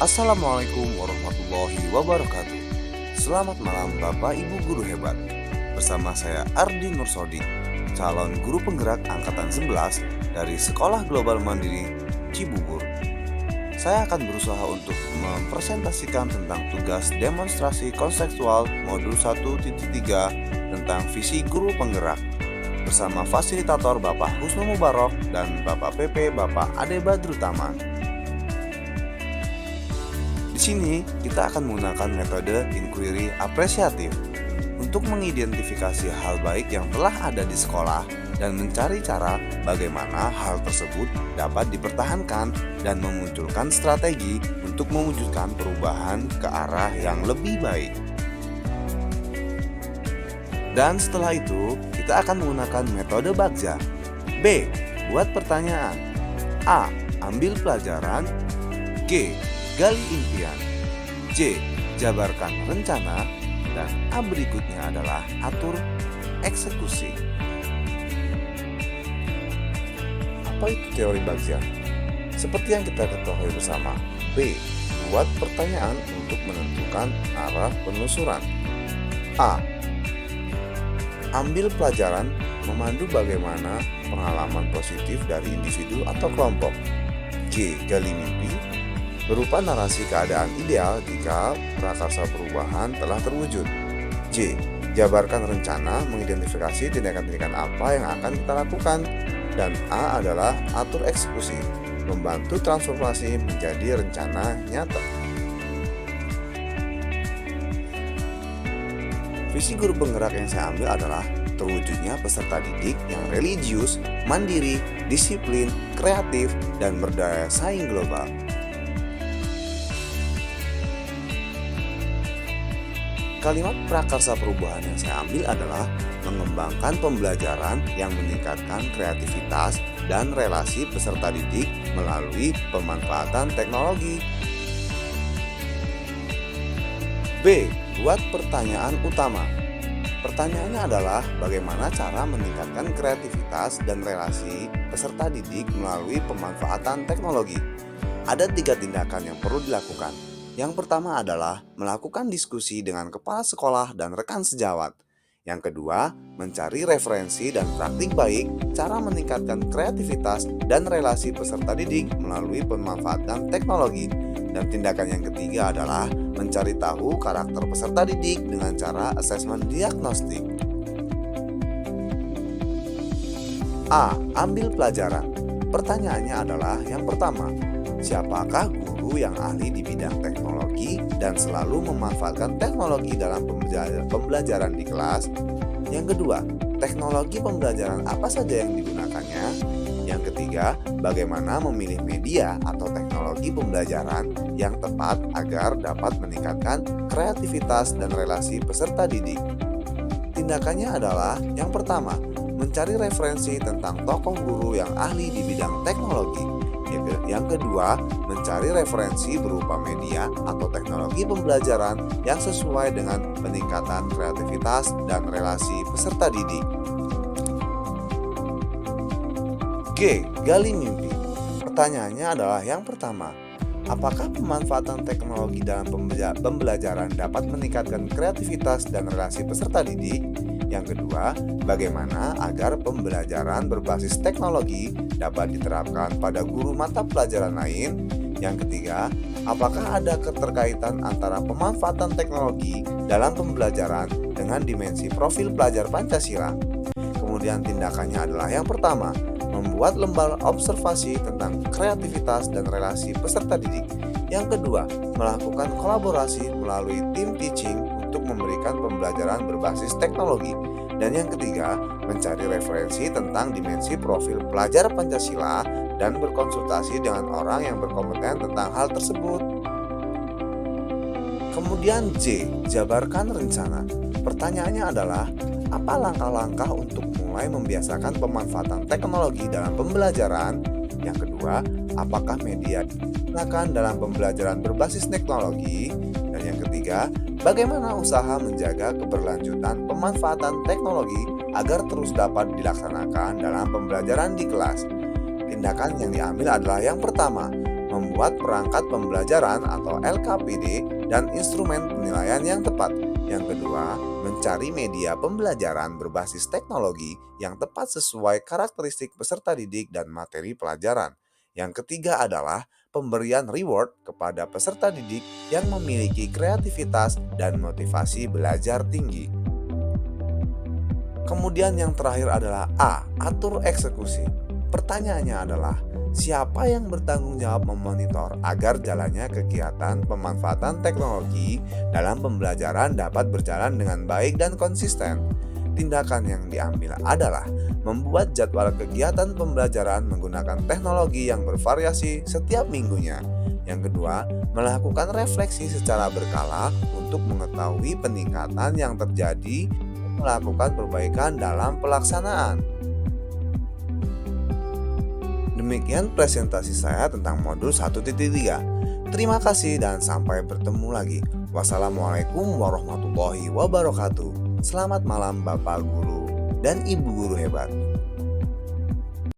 Assalamualaikum warahmatullahi wabarakatuh. Selamat malam Bapak Ibu Guru Hebat. Bersama saya Ardi Nursodi, calon guru penggerak Angkatan 11 dari Sekolah Global Mandiri Cibubur. Saya akan berusaha untuk mempresentasikan tentang tugas demonstrasi konseptual modul 1.3 tentang visi guru penggerak bersama fasilitator Bapak Husnul Mubarok dan Bapak PP Bapak Ade Badrutaman. Di sini kita akan menggunakan metode inquiry apresiatif untuk mengidentifikasi hal baik yang telah ada di sekolah dan mencari cara bagaimana hal tersebut dapat dipertahankan dan memunculkan strategi untuk mewujudkan perubahan ke arah yang lebih baik. Dan setelah itu, kita akan menggunakan metode Bagja. B. Buat pertanyaan. A. Ambil pelajaran. G. Gali impian. J. Jabarkan rencana. Dan A berikutnya adalah atur eksekusi. Apa itu teori Bagja? Seperti yang kita ketahui bersama, B. Buat pertanyaan untuk menentukan arah penelusuran. A. Ambil pelajaran memandu bagaimana pengalaman positif dari individu atau kelompok. G. Gali mimpi berupa narasi keadaan ideal jika prakarsa perubahan telah terwujud. J. Jabarkan rencana mengidentifikasi tindakan-tindakan apa yang akan kita lakukan. Dan A adalah atur eksekusi, membantu transformasi menjadi rencana nyata. Visi guru penggerak yang saya ambil adalah terwujudnya peserta didik yang religius, mandiri, disiplin, kreatif, dan berdaya saing global. Kalimat prakarsa perubahan yang saya ambil adalah mengembangkan pembelajaran yang meningkatkan kreativitas dan relasi peserta didik melalui pemanfaatan teknologi. B. Buat pertanyaan utama. Pertanyaannya adalah bagaimana cara meningkatkan kreativitas dan relasi peserta didik melalui pemanfaatan teknologi. Ada 3 tindakan yang perlu dilakukan. Yang pertama adalah melakukan diskusi dengan kepala sekolah dan rekan sejawat. Yang kedua, mencari referensi dan praktik baik cara meningkatkan kreativitas dan relasi peserta didik melalui pemanfaatan teknologi. Dan tindakan yang ketiga adalah mencari tahu karakter peserta didik dengan cara asesmen diagnostik. A. Ambil pelajaran. Pertanyaannya adalah yang pertama, siapakah guru yang ahli di bidang teknologi dan selalu memanfaatkan teknologi dalam pembelajaran di kelas? Yang kedua, teknologi pembelajaran apa saja yang digunakannya? Yang ketiga, bagaimana memilih media atau teknologi pembelajaran yang tepat agar dapat meningkatkan kreativitas dan relasi peserta didik. Tindakannya adalah yang pertama, mencari referensi tentang tokoh guru yang ahli di bidang teknologi. Yang kedua, mencari referensi berupa media atau teknologi pembelajaran yang sesuai dengan peningkatan kreativitas dan relasi peserta didik. G. Gali mimpi. Pertanyaannya adalah yang pertama, apakah pemanfaatan teknologi dalam pembelajaran dapat meningkatkan kreativitas dan relasi peserta didik? Yang kedua, bagaimana agar pembelajaran berbasis teknologi dapat diterapkan pada guru mata pelajaran lain? Yang ketiga, apakah ada keterkaitan antara pemanfaatan teknologi dalam pembelajaran dengan dimensi profil pelajar Pancasila? Kemudian tindakannya adalah yang pertama, membuat lembar observasi tentang kreativitas dan relasi peserta didik. Yang kedua, melakukan kolaborasi melalui tim teaching untuk memberikan pembelajaran berbasis teknologi. Dan yang ketiga, mencari referensi tentang dimensi profil pelajar Pancasila dan berkonsultasi dengan orang yang berkompeten tentang hal tersebut. Kemudian J. Jabarkan rencana. Pertanyaannya adalah, apa langkah-langkah untuk mulai membiasakan pemanfaatan teknologi dalam pembelajaran? Yang kedua, apakah media digunakan dalam pembelajaran berbasis teknologi? Dan yang ketiga, bagaimana usaha menjaga keberlanjutan pemanfaatan teknologi agar terus dapat dilaksanakan dalam pembelajaran di kelas? Tindakan yang diambil adalah yang pertama, membuat perangkat pembelajaran atau LKPD dan instrumen penilaian yang tepat. Yang kedua, mencari media pembelajaran berbasis teknologi yang tepat sesuai karakteristik peserta didik dan materi pelajaran. Yang ketiga adalah pemberian reward kepada peserta didik yang memiliki kreativitas dan motivasi belajar tinggi. Kemudian yang terakhir adalah A. Atur eksekusi. Pertanyaannya adalah, siapa yang bertanggung jawab memonitor agar jalannya kegiatan pemanfaatan teknologi dalam pembelajaran dapat berjalan dengan baik dan konsisten? Tindakan yang diambil adalah membuat jadwal kegiatan pembelajaran menggunakan teknologi yang bervariasi setiap minggunya. Yang kedua, melakukan refleksi secara berkala untuk mengetahui peningkatan yang terjadi dan melakukan perbaikan dalam pelaksanaan. Demikian presentasi saya tentang modul 1.3. Terima kasih dan sampai bertemu lagi. Wassalamualaikum warahmatullahi wabarakatuh. Selamat malam Bapak Guru dan Ibu Guru hebat.